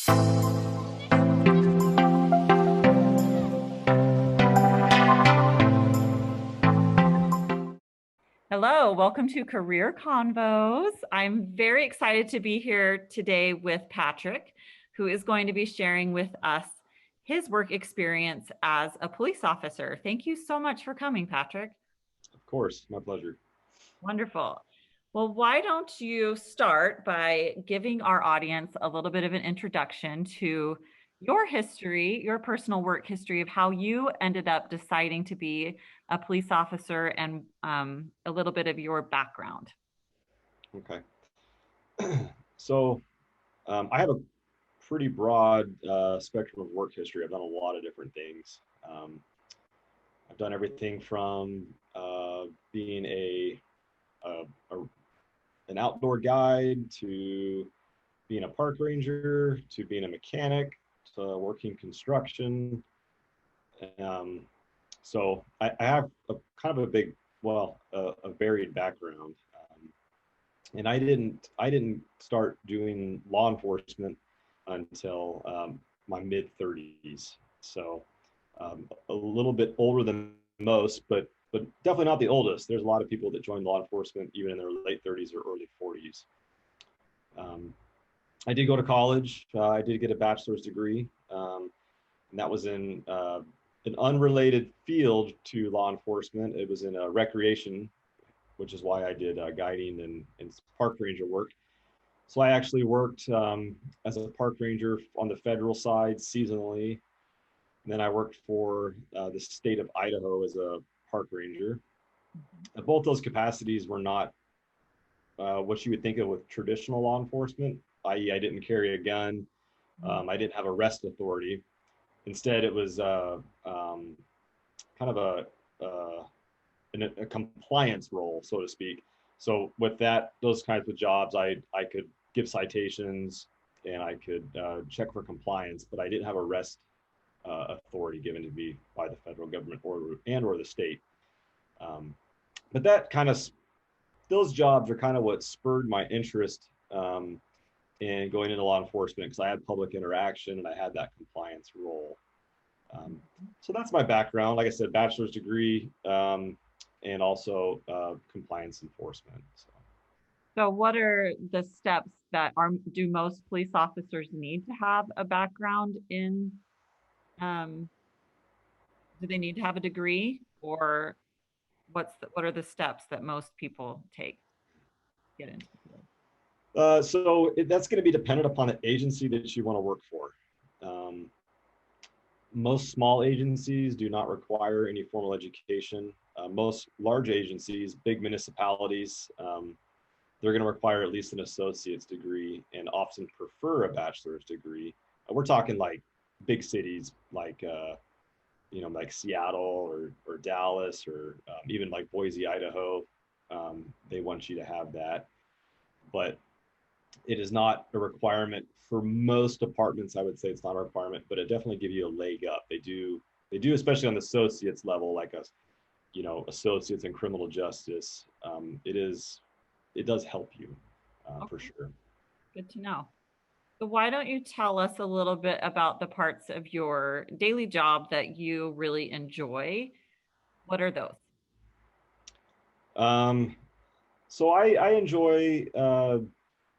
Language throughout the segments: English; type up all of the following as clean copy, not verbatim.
Hello, welcome to Career Convos. I'm very excited to be here today with Patrick, who is going to be sharing with us his work experience as a police officer. Thank you so much for coming, Patrick. Of course, my pleasure. Wonderful. Well, why don't you start by giving our audience a little bit of an introduction to your history, your personal work history of how you ended up deciding to be a police officer and a little bit of your background. Okay. So I have a pretty broad spectrum of work history. I've done a lot of different things. Um, I've done everything from being a, a an outdoor guide to being a park ranger to being a mechanic to working construction. Um, so I have a kind of a big, well, a varied background. And I didn't start doing law enforcement until my mid 30s. So a little bit older than most, but definitely not the oldest. There's a lot of people that join law enforcement even in their late 30s or early 40s. Um, I did go to college. I did get a bachelor's degree, and that was in an unrelated field to law enforcement. It was in recreation, which is why I did guiding and park ranger work. So I actually worked as a park ranger on the federal side seasonally. And then I worked for the state of Idaho as a park ranger. Both those capacities were not what you would think of with traditional law enforcement, i.e., I didn't carry a gun. I didn't have arrest authority. Instead, it was kind of a compliance role, so to speak. So with that, those kinds of jobs, I could give citations and I could check for compliance, but I didn't have arrest authority given to me by the federal government or the state. Um, but that kind of those jobs are kind of what spurred my interest in going into law enforcement because I had public interaction and I had that compliance role. So that's my background. Like I said, bachelor's degree and also compliance enforcement. So what are the steps that do most police officers need to have a background in, um, do they need to have a degree, or what are the steps that most people take to get into the field? That's going to be dependent upon the agency that you want to work for. Um, Most small agencies do not require any formal education. Most large agencies, big municipalities, they're going to require at least an associate's degree and often prefer a bachelor's degree. We're talking like big cities like like Seattle or Dallas or even like Boise, Idaho. They want you to have that, but it is not a requirement for most departments. I would say it's not a requirement, but it definitely gives you a leg up. They do, especially on the associates level, like us, associates in criminal justice. It does help you for Okay, sure. good to know. So why don't you tell us a little bit about the parts of your daily job that you really enjoy? What are those? Um, so I enjoy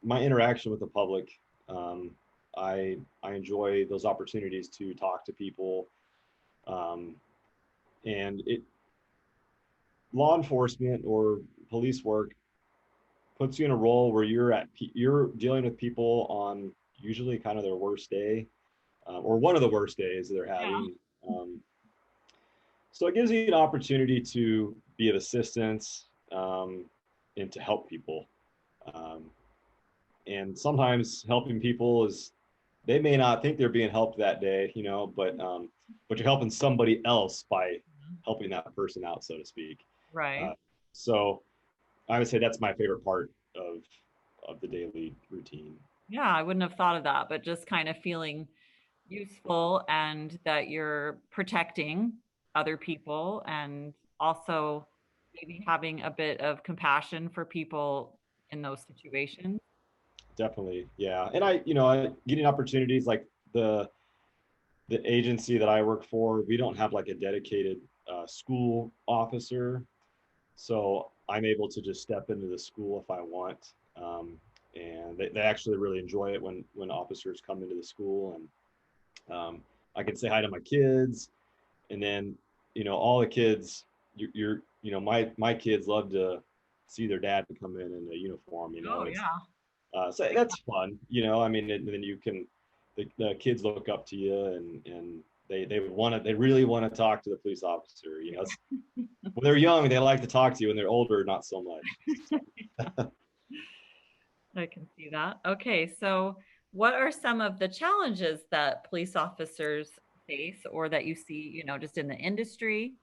my interaction with the public. Um, I enjoy those opportunities to talk to people, um, and it law enforcement or police work puts you in a role where you're dealing with people on usually kind of their worst day, or one of the worst days they're Yeah. having. Um, so it gives you an opportunity to be of assistance and to help people. Um, and sometimes helping people is they may not think they're being helped that day, but you're helping somebody else by helping that person out, so to speak. Right. Uh, so I would say that's my favorite part of the daily routine. Yeah, I wouldn't have thought of that, but just kind of feeling useful and that you're protecting other people and also maybe having a bit of compassion for people in those situations. definitely. Yeah. And getting opportunities like the the agency that I work for, we don't have like a dedicated school officer. So I'm able to just step into the school if I want. And they actually really enjoy it when officers come into the school, and I can say hi to my kids. And then, all the kids, my kids love to see their dad come in a uniform. Oh, It's yeah. so that's fun. I mean, and then the kids look up to you, and they really want to talk to the police officer. When they're young, they like to talk to you. When they're older, not so much. I can see that. Okay, so what are some of the challenges that police officers face or that you see, just in the industry?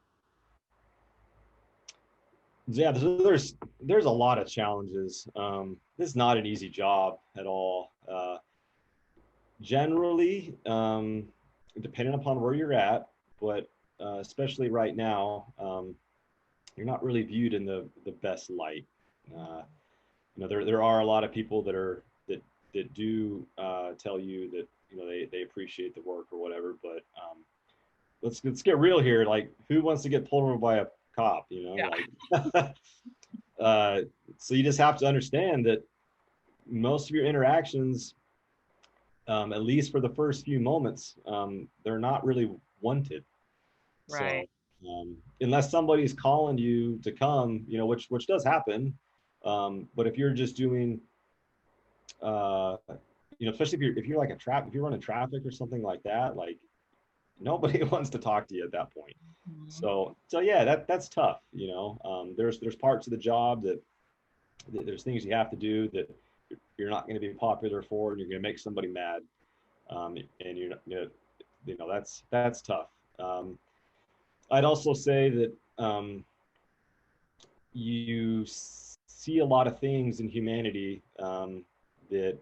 Yeah, there's a lot of challenges. This is not an easy job at all. Generally, depending upon where you're at, but especially right now, you're not really viewed in the best light. Uh, there are a lot of people that do tell you that they appreciate the work or whatever, but let's get real here. Like, who wants to get pulled over by a cop? Yeah. Like, uh, so you just have to understand that most of your interactions, at least for the first few moments, they're not really wanted. Right. So unless somebody's calling you to come, which does happen, but if you're just doing, uh, especially if you're like if you're running traffic or something like that, like nobody wants to talk to you at that point. Mhm. So yeah, that's tough. There's parts of the job that there's things you have to do that you're not going to be popular for, and you're going to make somebody mad, and that's tough. Um, I'd also say that you see a lot of things in humanity, that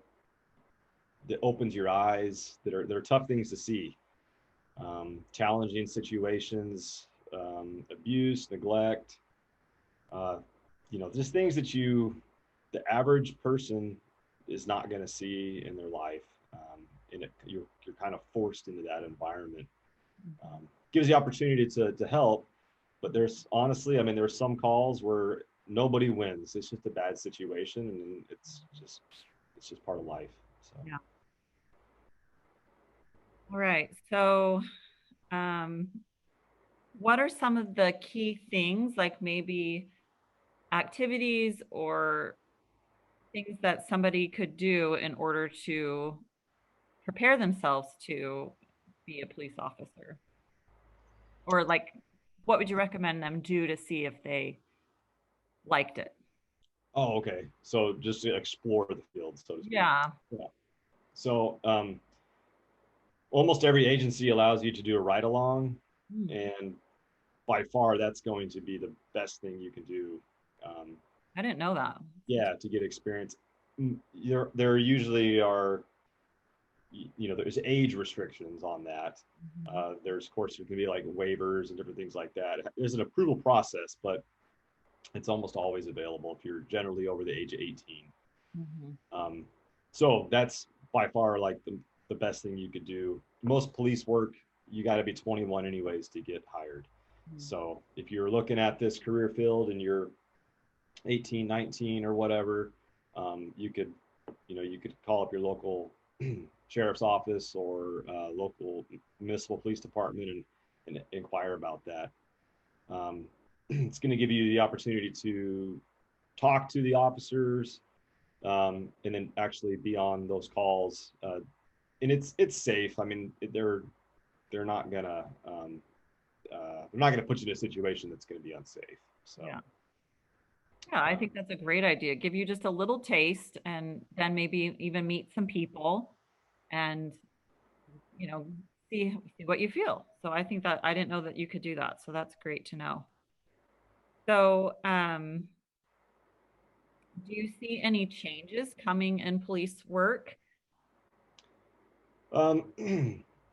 opens your eyes, that are tough things to see. Challenging situations, abuse, neglect, uh, just things that the average person is not going to see in their life. And you're kind of forced into that environment. Gives you opportunity to help, but there's honestly, I mean, there's some calls where nobody wins. It's just a bad situation, and it's just part of life. So. Yeah. All right. So, um, what are some of the key things, like maybe activities or things that somebody could do in order to prepare themselves to be a police officer? Or like, what would you recommend them do to see if they liked it? Oh, okay. So just to explore the field, so to speak. Yeah. Yeah. So almost every agency allows you to do a ride along, Hmm. and by far that's going to be the best thing you can do. Um, I didn't know that. yeah, to get experience. There usually are, there's age restrictions on that. Mhm. There's, of course, there can be like waivers and different things like that. There's an approval process, but it's almost always available if you're generally over the age of 18. Mhm. Um, so that's by far like the best thing you could do. Most police work, you got to be 21 anyways to get hired. Mhm. So if you're looking at this career field and you're 18, 19 or whatever, you could call up your local sheriff's office or local municipal police department and inquire about that. It's going to give you the opportunity to talk to the officers, and then actually be on those calls. And it's safe. I mean, they're not gonna put you in a situation that's going to be unsafe. So. Yeah. Yeah, I think Um, that's a great idea. Give you just a little taste and then maybe even meet some people and, you know, see what you feel. So I think that I didn't know that you could do that. So that's great to know. So, do you see any changes coming in police work? um,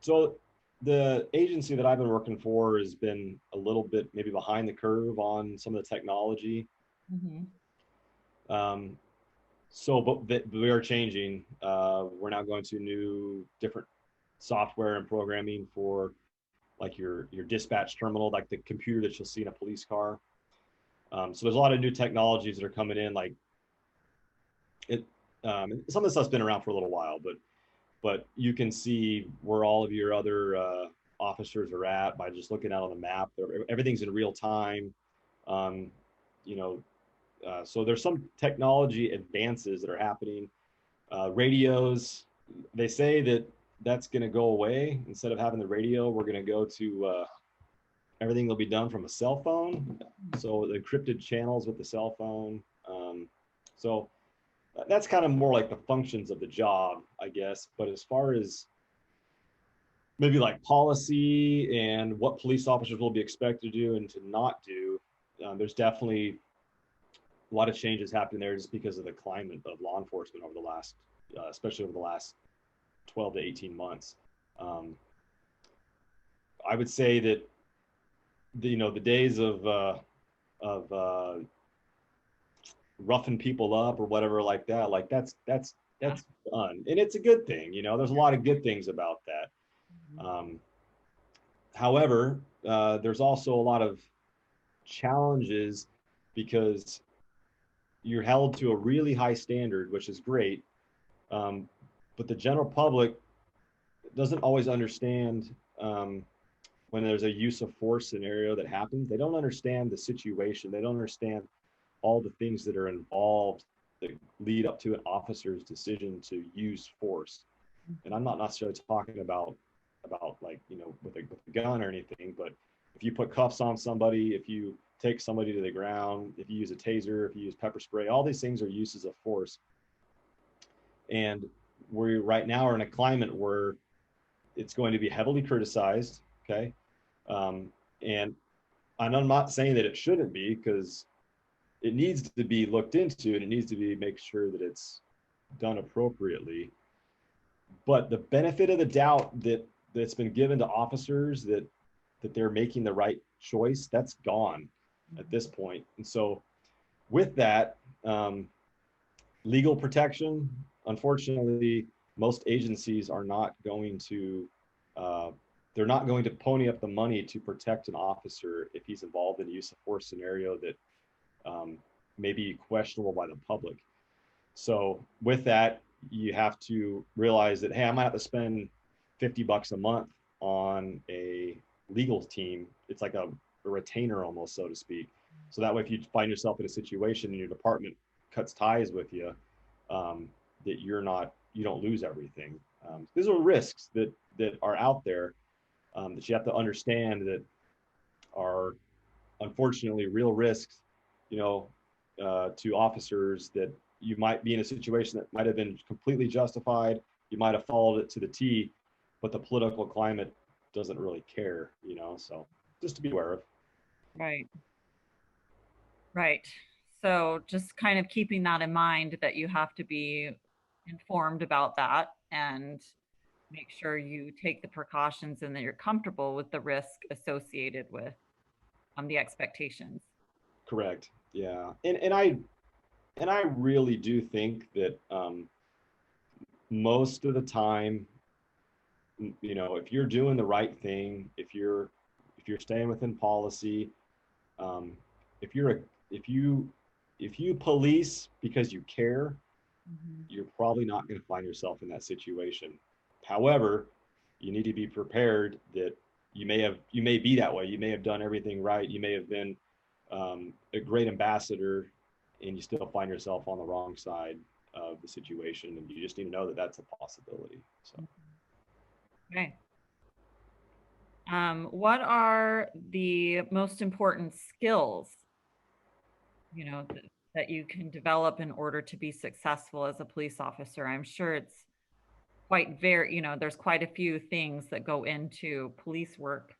so the agency that I've been working for has been a little bit maybe behind the curve on some of the technology. Hmm. Um, So, but we are changing. We're now going to new, different software and programming for like your dispatch terminal, like the computer that you'll see in a police car. So there's a lot of new technologies that are coming in, like it. Some of this stuff's been around for a little while, but you can see where all of your other officers are at by just looking out on the map. Everything's in real time. Um, you know, so there's some technology advances that are happening. Radios, they say that that's going to go away. Instead of having the radio, we're going to go to everything will be done from a cell phone. So the encrypted channels with the cell phone. So that's kind of more like the functions of the job, I guess. But as far as maybe like policy and what police officers will be expected to do and to not do, there's definitely a lot of changes happening there just because of the climate of law enforcement over the last, especially over the last 12 to 18 months. Um, I would say that the days of roughing people up or whatever like that, like that's done, and it's a good thing. There's a lot of good things about that. However, there's also a lot of challenges because you're held to a really high standard, which is great. Um, but the general public doesn't always understand when there's a use of force scenario that happens. They don't understand the situation. They don't understand all the things that are involved that lead up to an officer's decision to use force. And I'm not necessarily talking about like with a gun or anything, but if you put cuffs on somebody, if you take somebody to the ground, if you use a taser, if you use pepper spray, all these things are uses of force. And we right now are in a climate where it's going to be heavily criticized. Okay. Um, and I'm not saying that it shouldn't be, because it needs to be looked into and it needs to be make sure that it's done appropriately. But the benefit of the doubt that's been given to officers that they're making the right choice, that's gone at this point. And so with that, legal protection, unfortunately, most agencies are not going to uh, they're not going to pony up the money to protect an officer if he's involved in a use of force scenario that um, may be questionable by the public. So with that, you have to realize that, hey, I might have to spend $50 a month on a legal team. It's like a retainer almost, so to speak. So that way, if you find yourself in a situation and your department cuts ties with you, that you don't lose everything. These are risks that are out there, that you have to understand, that are unfortunately real risks, to officers, that you might be in a situation that might have been completely justified. You might have followed it to the T, but the political climate doesn't really care. So just to be aware of. Right. Right. So just kind of keeping that in mind, that you have to be informed about that and make sure you take the precautions and that you're comfortable with the risk associated with the expectations. Correct. Yeah. And I really do think that most of the time, if you're doing the right thing, if you're staying within policy, um, if you're a if you police because you care, Mhm. you're probably not going to find yourself in that situation. However, you need to be prepared that you may be that way. You may have done everything right. You may have been a great ambassador, and you still find yourself on the wrong side of the situation, and you just need to know that that's a possibility. So, Okay. What are the most important skills, that you can develop in order to be successful as a police officer? I'm sure it's there's quite a few things that go into police work,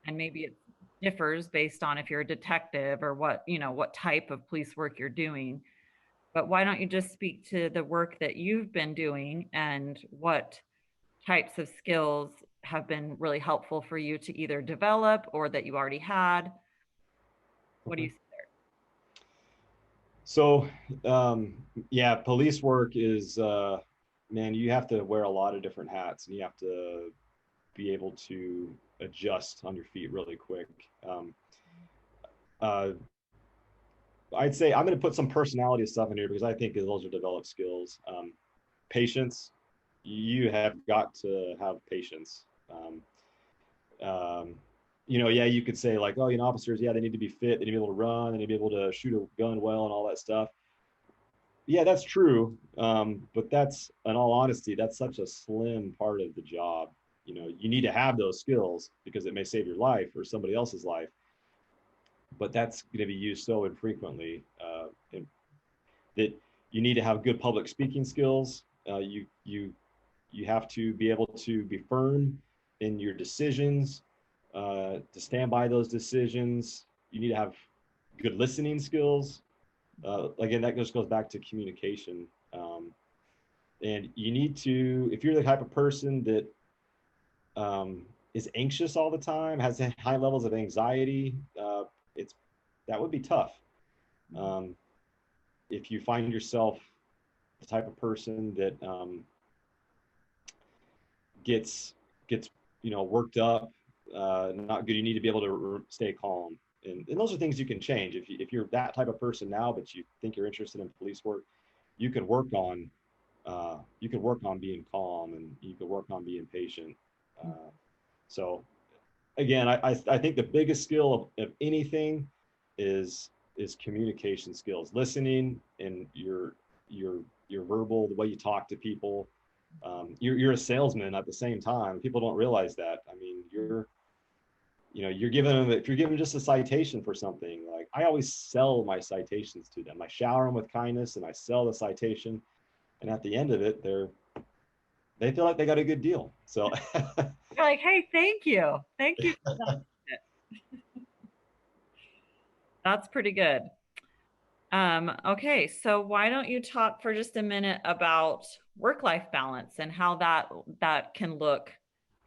and maybe it differs based on if you're a detective or what type of police work you're doing. But why don't you just speak to the work that you've been doing and what types of skills have been really helpful for you to either develop or that you already had? What do okay. you say there? So, yeah, police work is, man, you have to wear a lot of different hats and you have to be able to adjust on your feet really quick. Uh, I'd say I'm going to put some personality stuff in here because I think those are developed skills. Patience, you have got to have patience. Um, yeah, you could say like, oh, officers, yeah, they need to be fit, they need to be able to run, they need to be able to shoot a gun well, and all that stuff. Yeah, that's true. But that's, in all honesty, that's such a slim part of the job. You need to have those skills because it may save your life or somebody else's life. But that's going to be used so infrequently that you need to have good public speaking skills. You have to be able to be firm in your decisions, to stand by those decisions. You need to have good listening skills. Again, that just goes back to communication. And you need to, if you're the type of person that is anxious all the time, has high levels of anxiety, it's that would be tough. Um, if you find yourself the type of person that gets worked up, not good. You need to be able to stay calm, and those are things you can change. If you're that type of person now, but you think you're interested in police work, you could work on being calm, and you could work on being patient. So again, I think the biggest skill of anything is communication skills, listening, and your verbal, the way you talk to people. You're a salesman at the same time. People don't realize that. I mean, you're giving them, if you're giving just a citation for something, like I always sell my citations to them. I shower them with kindness and I sell the citation. And at the end of it, they feel like they got a good deal. So You're like, hey, thank you. Thank you for that. That's pretty good. Okay, so why don't you talk for just a minute about work-life balance and how that can look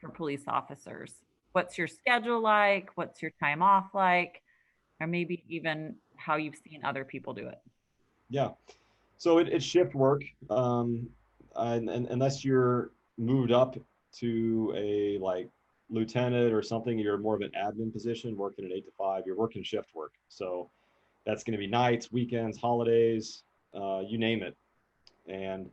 for police officers? What's your schedule like? What's your time off like? Or maybe even how you've seen other people do it. yeah, so it's shift work. And unless you're moved up to a like lieutenant or something, you're more of an admin position, working at 8 to 5. You're working shift work, so that's going to be nights, weekends, holidays, you name it. And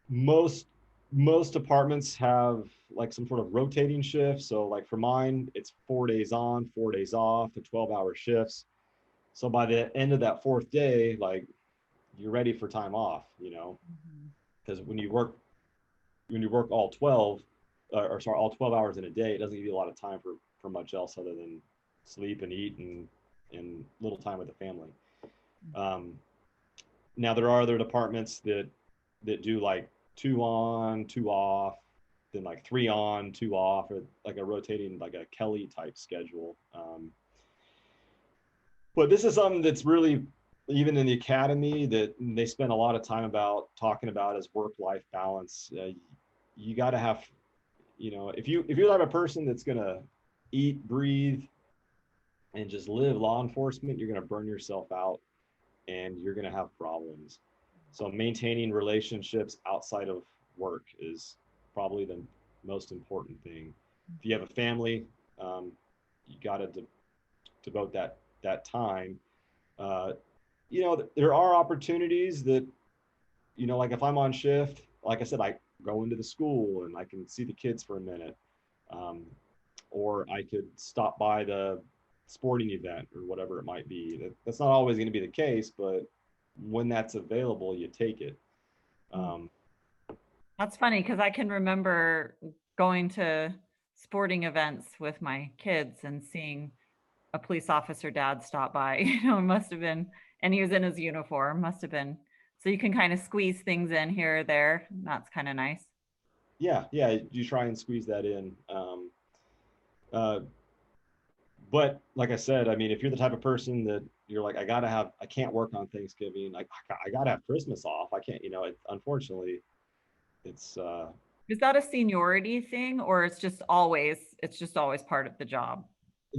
most most departments have like some sort of rotating shift. So like for mine, it's 4 days on, 4 days off, the 12-hour shifts. So by the end of that fourth day, like you're ready for time off, Mhm. because when you work all 12, or sorry, all 12 hours in a day, it doesn't give you a lot of time for much else other than sleep and eat and little time with the family. Um, Now there are other departments that do like 2 on, 2 off, then like 3 on, 2 off, or like a rotating, like a Kelly type schedule. But this is something that's really, even in the academy, that they spend a lot of time about talking about as work-life balance. You got to have, if you're the type of person that's gonna eat, breathe, and just live law enforcement, you're gonna burn yourself out and you're going to have problems. So maintaining relationships outside of work is probably the most important thing. If you have a family, you got to devote that time. Uh, there are opportunities that, like if I'm on shift, like I said, I go into the school and I can see the kids for a minute. Um, or I could stop by the sporting event or whatever it might be. That's not always going to be the case, but when that's available, you take it. Um, That's funny because I can remember going to sporting events with my kids and seeing a police officer dad stop by. It must have been, and he was in his uniform, must have been. So you can kind of squeeze things in here or there. That's kind of nice. yeah, yeah, you try and squeeze that in. Uh, but like I said, I mean, if you're the type of person that you're like, I can't work on Thanksgiving. I gotta have Christmas off. I can't, unfortunately, it's Is that a seniority thing or it's just always part of the job?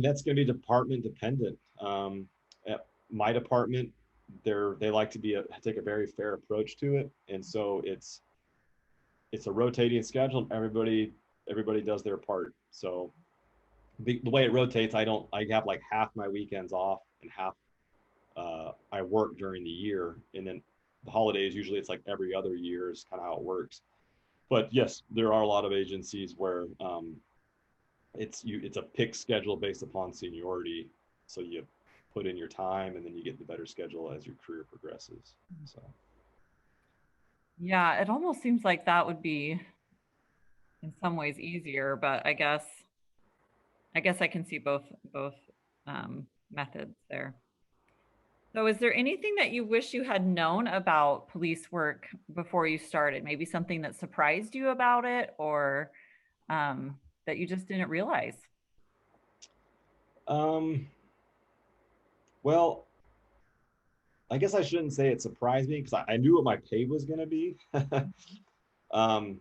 that's going to be department dependent. At my department, they like to take a very fair approach to it, and so it's a rotating schedule. And everybody does their part. So the way it rotates, I have like half my weekends off and half I work during the year, and then the holidays usually it's like every other year is kind of how it works. But yes, there are a lot of agencies where it's a pick schedule based upon seniority. So you put in your time, and then you get the better schedule as your career progresses. So Yeah, it almost seems like that would be in some ways easier, but I guess I can see both methods there. So is there anything that you wish you had known about police work before you started? Maybe something that surprised you about it or that you just didn't realize? um, well, I guess I shouldn't say it surprised me because I knew what my pay was going to be. um,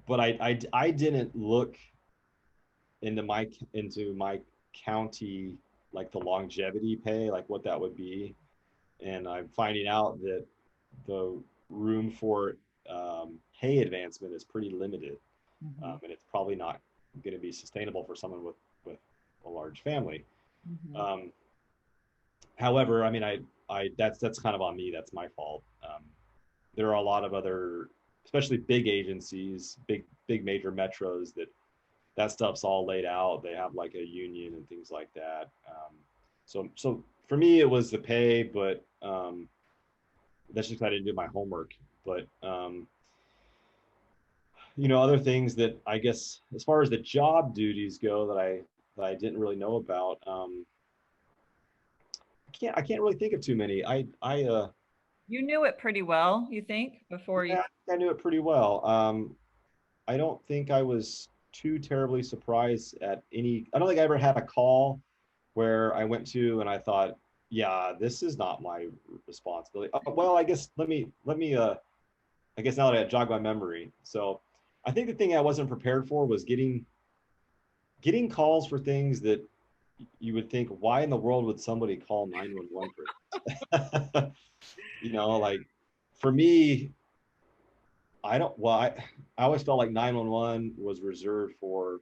but I didn't look into my county, like the longevity pay, like what that would be, and I'm finding out that the room for pay advancement is pretty limited, Mhm, and it's probably not going to be sustainable for someone with a large family. mhm. Um, However, I mean, I that's kind of on me. That's my fault. There are a lot of other, especially big agencies, big major metros that stuff's all laid out. They have like a union and things like that. So for me, it was the pay, but that's just 'cause I didn't do my homework. But other things that I guess as far as the job duties go that I didn't really know about. I can't really think of too many. You knew it pretty well, you think, before you. Yeah, I knew it pretty well. I don't think I was too terribly surprised at any. I don't think I ever had a call where I went to and I thought, yeah, this is not my responsibility. Well, I guess let me. I guess now that I jog my memory. So, I think the thing I wasn't prepared for was getting calls for things that you would think, why in the world would somebody call 911 for that? Like for me, I don't. Well, I always felt like 911 was reserved for,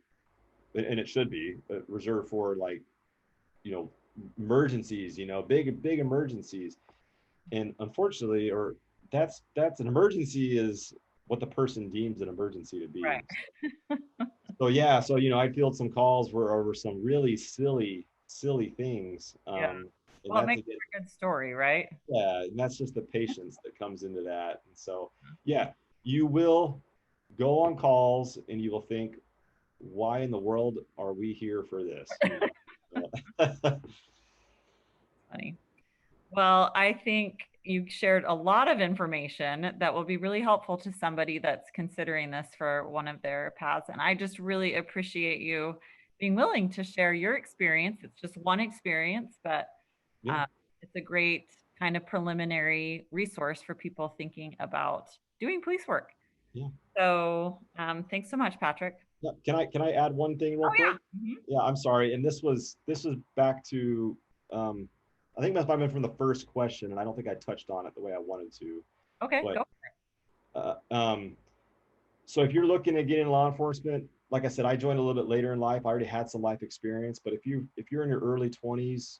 and it should be reserved for like you know emergencies. Big emergencies. And unfortunately, or that's an emergency is what the person deems an emergency to be. Right. So yeah, so I field some calls were over some really silly things. Yeah. And Well, it that's makes again, for a good story, right? yeah, and that's just the patience that comes into that. And so yeah, you will go on calls and you will think, why in the world are we here for this? Funny. Well, I think you shared a lot of information that will be really helpful to somebody that's considering this for one of their paths. And I just really appreciate you being willing to share your experience. It's just one experience, but Yeah, uh, it's a great kind of preliminary resource for people thinking about doing police work. yeah. So thanks so much, Patrick. Yeah. Can I add one thing real Oh, quick? yeah. Mhm. Yeah, I'm sorry. And this was back to um, I think that might have been from the first question, and I don't think I touched on it the way I wanted to. Okay, But go. uh, um, so if you're looking at getting law enforcement, like I said, I joined a little bit later in life. I already had some life experience, but if you're in your early 20s,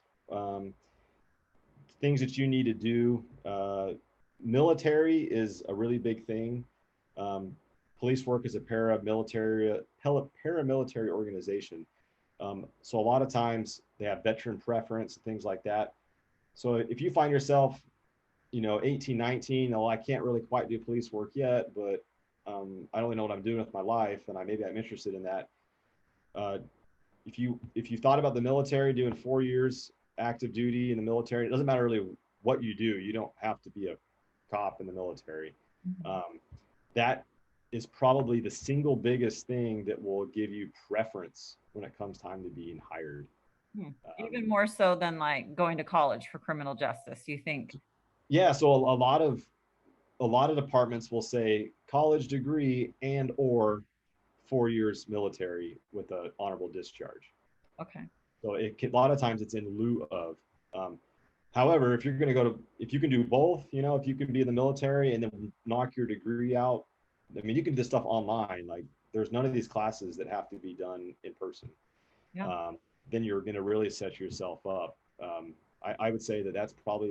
things that you need to do. Military is a really big thing. Um, Police work is a paramilitary organization. So a lot of times they have veteran preference and things like that. So if you find yourself, 18, 19, oh, I can't really quite do police work yet, but I don't really know what I'm doing with my life, and maybe I'm interested in that. Uh, if you thought about the military doing 4 years active duty in the military, it doesn't matter really what you do. You don't have to be a cop in the military. Mhm. Um, that is probably the single biggest thing that will give you preference when it comes time to being hired. Hmm. Um, Even more so than like going to college for criminal justice, you think? yeah, so a lot of departments will say college degree and or 4 years military with an honorable discharge. Okay. So a lot of times it's in lieu of. Um, However, if you can do both, if you can be in the military and then knock your degree out, I mean, you can do this stuff online. Like, there's none of these classes that have to be done in person. Yeah. um, then you're going to really set yourself up. I would say that that's probably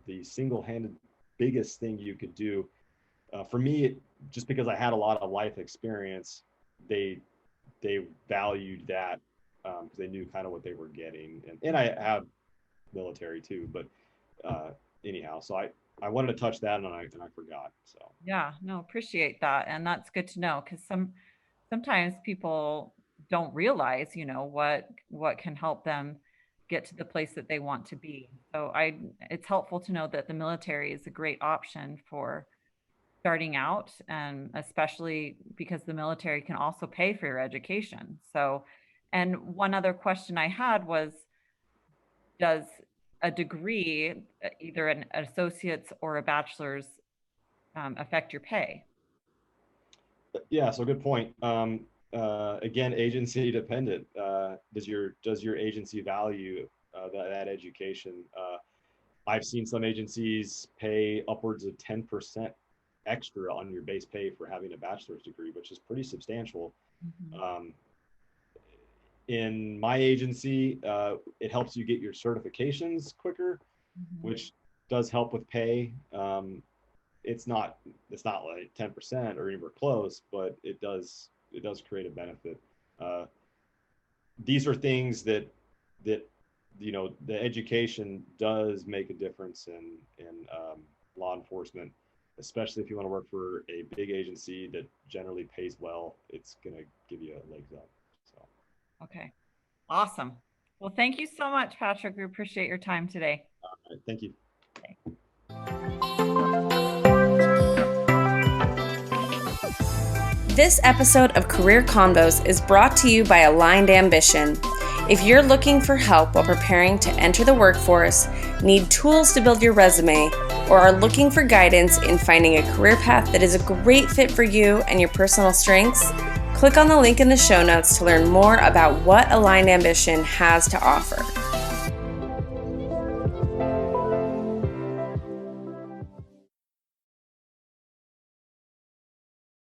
the single-handed biggest thing you could do. For me, just because I had a lot of life experience, they they valued that because they knew kind of what they were getting, and I have military too. But uh, anyhow, so I wanted to touch that, and I forgot. So Yeah, no, appreciate that. And that's good to know because sometimes people don't realize, what can help them get to the place that they want to be. So it's helpful to know that the military is a great option for starting out, and especially because the military can also pay for your education. So, and one other question I had was, does a degree, either an associate's or a bachelor's, affect your pay? yeah, so good point. Again, agency dependent. Does your agency value that education? I've seen some agencies pay upwards of 10% extra on your base pay for having a bachelor's degree, which is pretty substantial. Mhm, Um, in my agency, it helps you get your certifications quicker, mhm. which does help with pay. It's not like 10% or anywhere close, but it does create a benefit. Uh, these are things that the education does make a difference in law enforcement, especially if you want to work for a big agency that generally pays well. It's gonna give you a legs up. So, Okay, awesome. Well, thank you so much, Patrick. We appreciate your time today. all right, thank you. This episode of Career Convos is brought to you by Aligned Ambition. If you're looking for help while preparing to enter the workforce, need tools to build your resume, or are looking for guidance in finding a career path that is a great fit for you and your personal strengths, click on the link in the show notes to learn more about what Aligned Ambition has to offer.